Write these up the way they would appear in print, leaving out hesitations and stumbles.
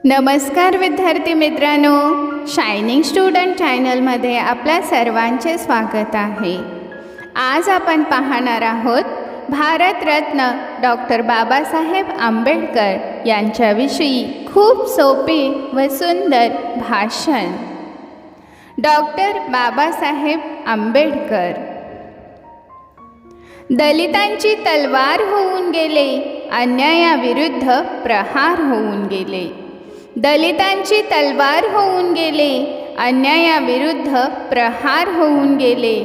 नमस्कार विद्यार्थी मित्रांनो, शायनिंग स्टुडंट चॅनलमध्ये आपल्या सर्वांचे स्वागत आहे। आज आपण पाहणार आहोत भारतरत्न डॉक्टर बाबासाहेब आंबेडकर यांच्याविषयी खूप सोपे व सुंदर भाषण। डॉक्टर बाबासाहेब आंबेडकर दलितांची तलवार होऊन गेले, अन्यायाविरुद्ध प्रहार होऊन गेले। दलितांची तलवार होऊन गेले, अन्यायाविरुद्ध प्रहार होऊन गेले।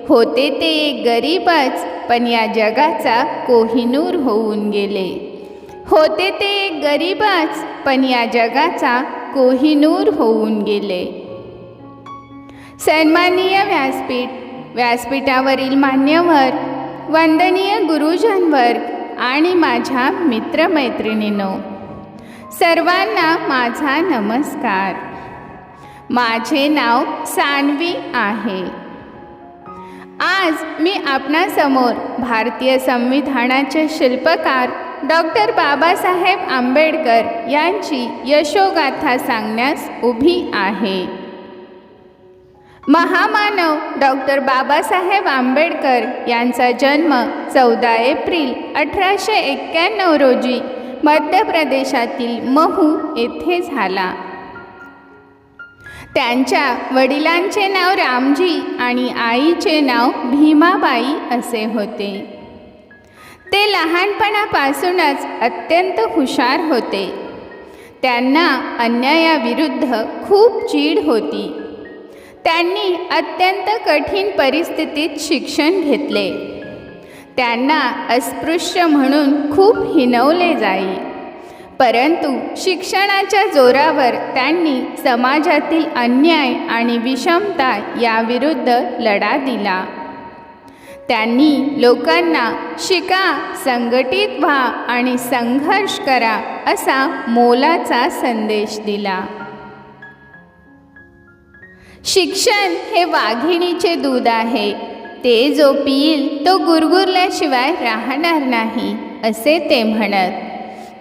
होते ते एक गरीबच, पण या जगाचा कोहिनूर होऊन गेले। होते ते एक गरीबच, पण या जगाचा कोहिनूर होऊन गेले। सन्माननीय व्यासपीठावरील मान्यवर, वंदनीय गुरुजन वर्ग आणि माझ्या मित्रमैत्रिणींनो, सर्वांना माझा नमस्कार। माझे नाव सान्वी आहे। आज मी आपणासमोर भारतीय संविधानाचे शिल्पकार डॉक्टर बाबासाहेब आंबेडकर यांची यशोगाथा सांगण्यास उभी आहे। महामानव डॉक्टर बाबासाहेब आंबेडकर यांचा जन्म 14 एप्रिल 1891 रोजी मध्य प्रदेशातील महू येथे झाला। त्यांच्या वडिलांचे नाव रामजी आणि आईचे नाव भीमाबाई असे होते। ते लहानपणापासूनच अत्यंत हुशार होते। त्यांना अन्यायाविरुद्ध खूप चीड होती। त्यांनी अत्यंत कठीण परिस्थितीत शिक्षण घेतले। त्यांना अस्पृश्य म्हणून खूप हिणवले जाई, परंतु शिक्षणाच्या जोरावर त्यांनी समाजातील अन्याय आणि विषमता याविरुद्ध लढा दिला। त्यांनी लोकांना शिका, संघटित व्हा आणि संघर्ष करा असा मोलाचा संदेश दिला। शिक्षण हे वाघिणीचे दूध आहे, ते जो पिईल तो गुरगुरल्याशिवाय राहणार नाही असे ते म्हणत।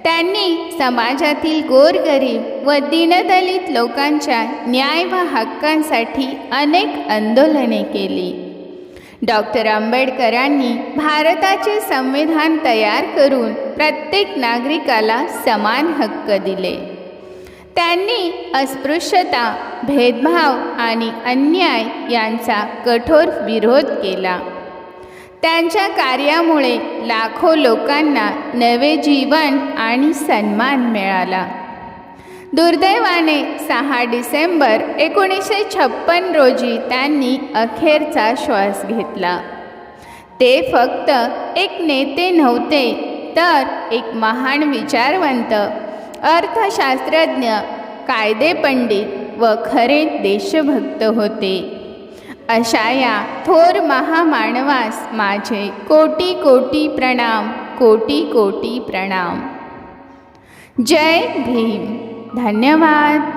त्यांनी समाजातील गोरगरीब व दीनदलित लोकांच्या न्याय व हक्कांसाठी अनेक आंदोलने केली। डॉक्टर आंबेडकरांनी भारताचे संविधान तयार करून प्रत्येक नागरिकाला समान हक्क दिले। त्यांनी अस्पृश्यता, भेदभाव आणि अन्याय यांचा कठोर विरोध केला। त्यांच्या कार्यामुळे लाखो लोकांना नवे जीवन आणि सन्मान मिळाला। दुर्दैवाने 6 डिसेंबर 1956 रोजी त्यांनी अखेरचा श्वास घेतला। ते फक्त एक नेते नव्हते, तर एक महान विचारवंत, अर्थशास्त्रज्ञ, कायदेपंडित व खरे देशभक्त होते। अशा या थोर महामानवास माझे कोटी कोटी प्रणाम, कोटी कोटी प्रणाम। जय भीम। धन्यवाद।